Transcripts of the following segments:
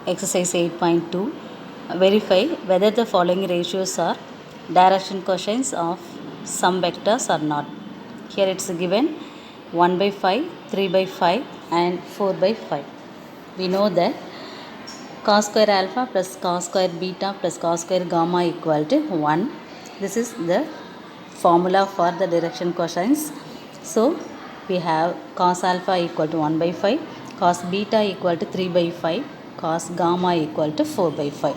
Exercise 8.2. Verify whether the following ratios are direction cosines of some vectors or not. Here it's given 1 by 5, 3 by 5 and 4 by 5. We know that cos square alpha plus cos square beta plus cos square gamma equal to 1. This is the formula for the direction cosines. So we have cos alpha equal to 1 by 5, cos beta equal to 3 by 5, cos gamma equal to 4 by 5.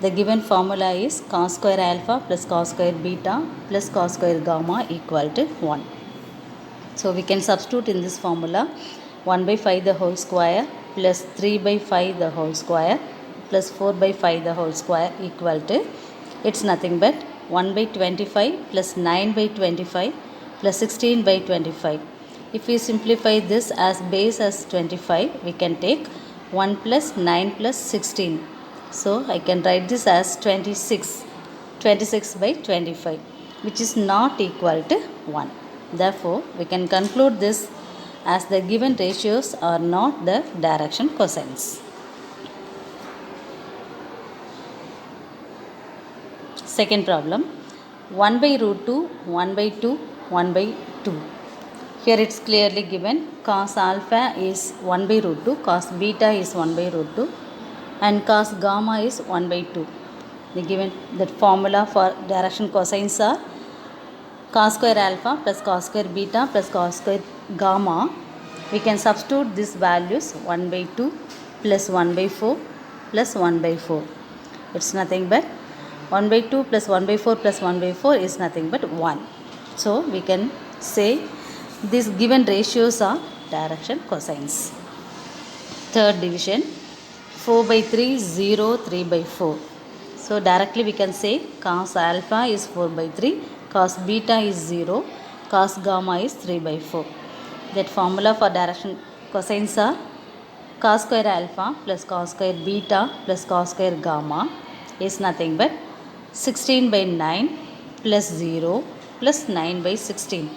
The given formula is cos square alpha plus cos square beta plus cos square gamma equal to 1. So we can substitute in this formula 1 by 5 the whole square plus 3 by 5 the whole square plus 4 by 5 the whole square equal to, it's nothing but 1 by 25 plus 9 by 25 plus 16 by 25. If we simplify this as base as 25, we can take 1 plus 9 plus 16. So I can write this as 26 by 25, which is not equal to 1. Therefore, we can conclude this as the given ratios are not the direction cosines. Second problem, 1 by root 2, 1 by 2, 1 by 2. Here it's clearly given cos alpha is 1 by root 2, cos beta is 1 by root 2 and cos gamma is 1 by 2. The given that formula for direction cosines are cos square alpha plus cos square beta plus cos square gamma. We can substitute these values 1 by 2 plus 1 by 4 plus 1 by 4. It's nothing but 1 by 2 plus 1 by 4 plus 1 by 4 is nothing but 1. So we can say these given ratios are direction cosines. Third division, 4 by 3, 0, 3 by 4. So directly we can say cos alpha is 4 by 3, cos beta is 0, cos gamma is 3 by 4. That formula for direction cosines are cos square alpha plus cos square beta plus cos square gamma is nothing but 16 by 9 plus 0 plus 9 by 16.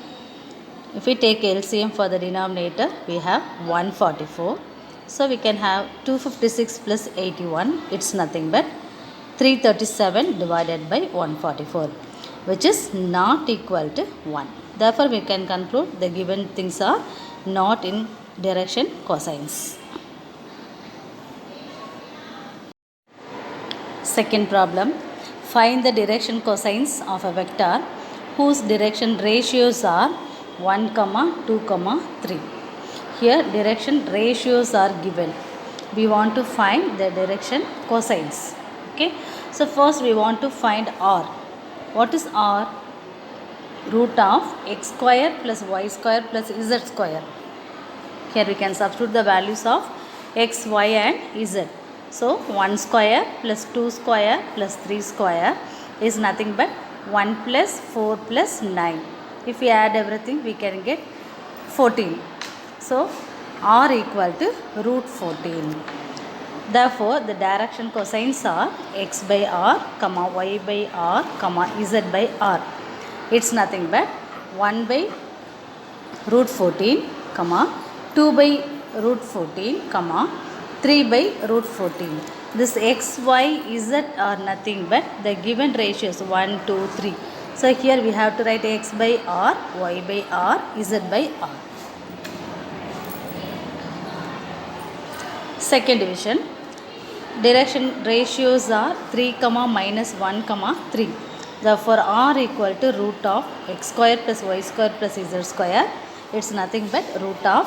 If we take LCM for the denominator, we have 144. So we can have 256 plus 81. It's nothing but 337 divided by 144, which is not equal to 1. Therefore, we can conclude the given things are not in direction cosines. Second problem, find the direction cosines of a vector whose direction ratios are 1, 2, 3. Here direction ratios are given. We want to find the direction cosines. Okay. So first we want to find R. What is R? Root of x square plus y square plus z square. Here we can substitute the values of x, y and z. So 1 square plus 2 square plus 3 square is nothing but 1 plus 4 plus 9. If we add everything, we can get 14. So R equal to root 14. Therefore, the direction cosines are x by r, y by r, z by r. It's nothing but 1 by root 14, 2 by root 14, 3 by root 14. This x, y, z are nothing but the given ratios 1, 2, 3. So here we have to write x by r, y by r, z by r. Second division, direction ratios are 3, minus 1, 3. Therefore, r equal to root of x square plus y square plus z square. It's nothing but root of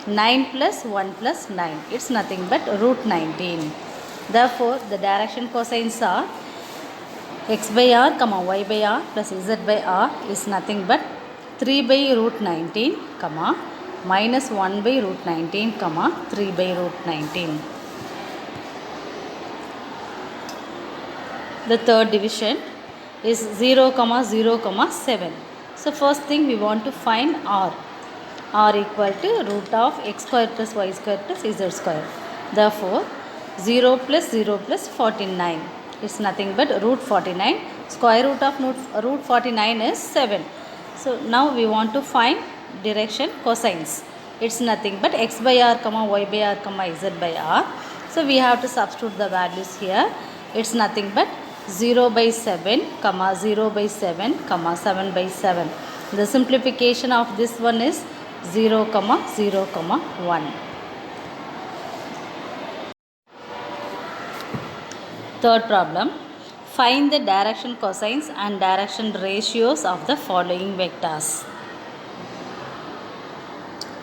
9 plus 1 plus 9. It's nothing but root 19. Therefore, the direction cosines are x by r, y by r plus z by r is nothing but 3 by root 19, minus 1 by root 19, 3 by root 19. The third division is 0, 0, 7. So first thing we want to find R. R equal to root of x square plus y square plus z square. Therefore, 0 plus 0 plus 49 is nothing but root 49. Square root of root 49 is 7. So now we want to find direction cosines. It's nothing but x by r, y by r, z by r. So we have to substitute the values here. It's nothing but 0 by 7, comma 0 by 7, comma 7 by 7. The simplification of this one is 0, comma 0, comma 1. Third problem. Find the direction cosines and direction ratios of the following vectors.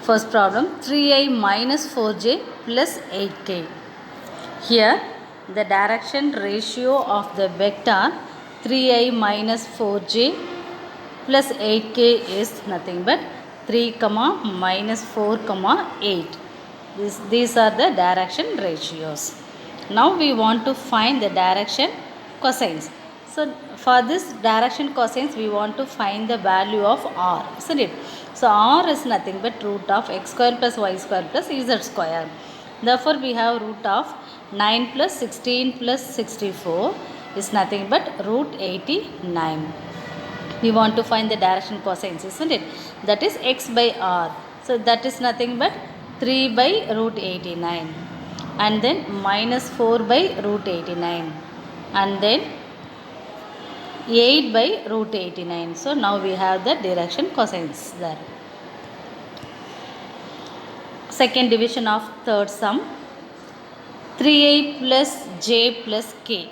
First problem, 3i minus 4j plus 8k. Here the direction ratio of the vector 3i minus 4j plus 8k is nothing but 3 comma minus 4 comma 8. These are the direction ratios. Now we want to find the direction cosines. So for this direction cosines we want to find the value of r, isn't it? So r is nothing but root of x square plus y square plus z square. Therefore we have root of 9 plus 16 plus 64 is nothing but root 89. We want to find the direction cosines, isn't it? That is x by r. So that is nothing but 3 by root 89. And then minus 4 by root 89. And then 8 by root 89. So now we have the direction cosines there. Second division of third sum, 3i plus j plus k.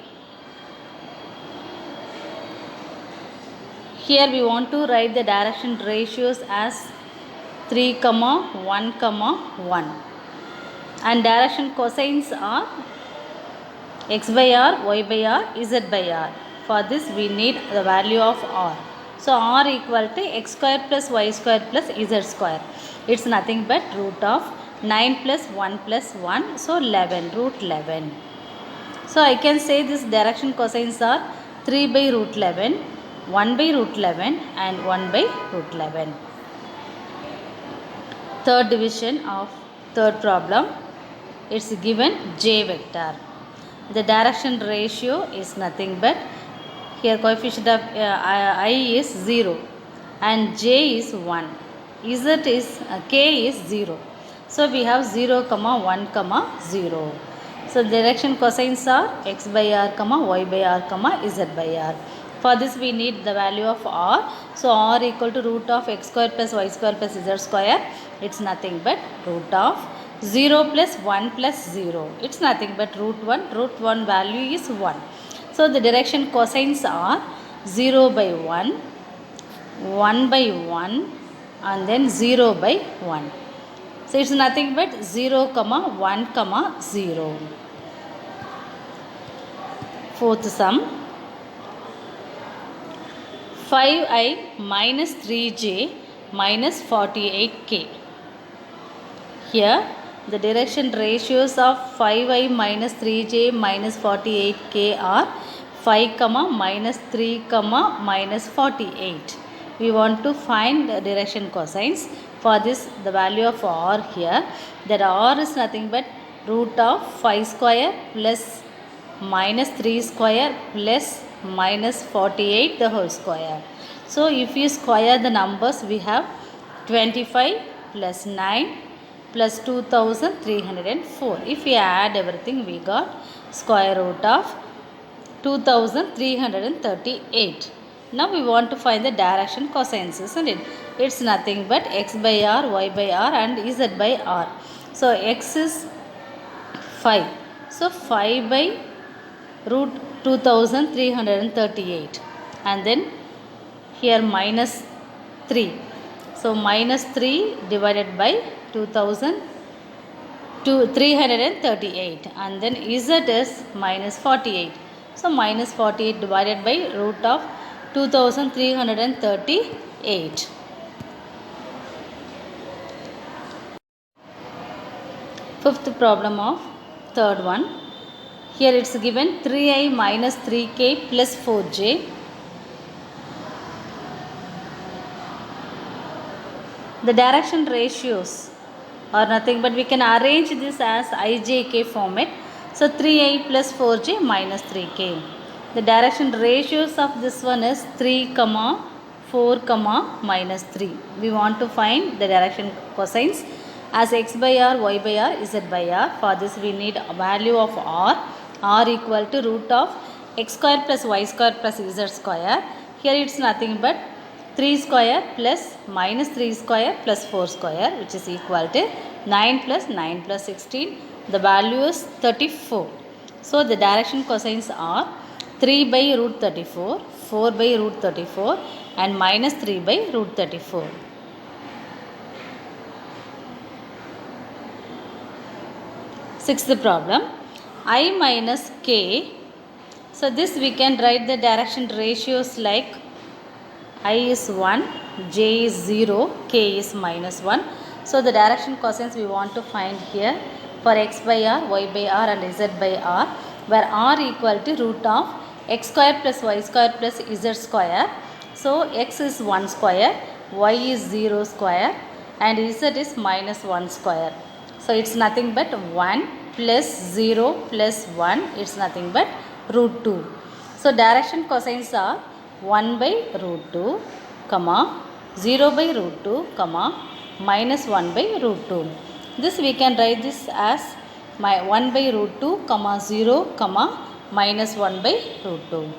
Here we want to write the direction ratios as 3 comma 1 comma 1. And direction cosines are x by r, y by r, z by r. For this we need the value of r. So r equal to x square plus y square plus z square. It's nothing but root of 9 plus 1 plus 1. So 11, root 11. So I can say this direction cosines are 3 by root 11, 1 by root 11 and 1 by root 11. Third division of third problem. It's given j vector. The direction ratio is nothing but, here coefficient of I is 0 and j is 1. Z is k is 0. So we have 0 comma 1 comma 0. So direction cosines are x by r comma y by r comma z by r. For this we need the value of r. So r equal to root of x square plus y square plus z square. It's nothing but root of 0 plus 1 plus 0. It's nothing but root 1. Root 1 value is 1. So the direction cosines are 0 by 1, 1 by 1 and then 0 by 1. So it's nothing but 0 comma 1 comma 0. Fourth sum, 5i minus 3j minus 48k. Here the direction ratios of 5i minus 3j minus 48k are 5 comma minus 3 comma minus 48. We want to find the direction cosines. For this the value of r here, that r is nothing but root of 5 square plus minus 3 square plus minus 48 the whole square. So if you square the numbers we have 25 plus 9 plus 2304. If we add everything we got square root of 2338. Now we want to find the direction cosines, isn't it? It's nothing but x by r, y by r and z by r. So x is 5. So 5 by root 2338 and then here minus 3. So minus 3 divided by 2338 and then z is minus 48. So minus 48 divided by root of 2338. Fifth problem of third one. Here it's given 3i minus 3k plus 4j. The direction ratios are nothing but we can arrange this as ijk format. So 3i plus 4j minus 3k. The direction ratios of this one is 3 comma 4 comma minus 3. We want to find the direction cosines. as x by r, y by r, z by r. For this we need a value of r equal to root of x square plus y square plus z square. Here it's nothing but 3 square plus minus 3 square plus 4 square, which is equal to 9 plus 9 plus 16. The value is 34. So the direction cosines are 3 by root 34, 4 by root 34 and minus 3 by root 34. Sixth problem, I minus k. So this we can write the direction ratios like I is 1, j is 0, k is minus 1. So the direction cosines we want to find here for x by r, y by r and z by r, where r equal to root of x square plus y square plus z square. So x is 1 square, y is 0 square and z is minus 1 square. So it's nothing but 1 plus 0 plus 1, it's nothing but root 2. So direction cosines are 1 by root 2, comma 0 by root 2, comma minus 1 by root 2. This we can write this as 1 by root 2, comma 0, comma minus 1 by root 2.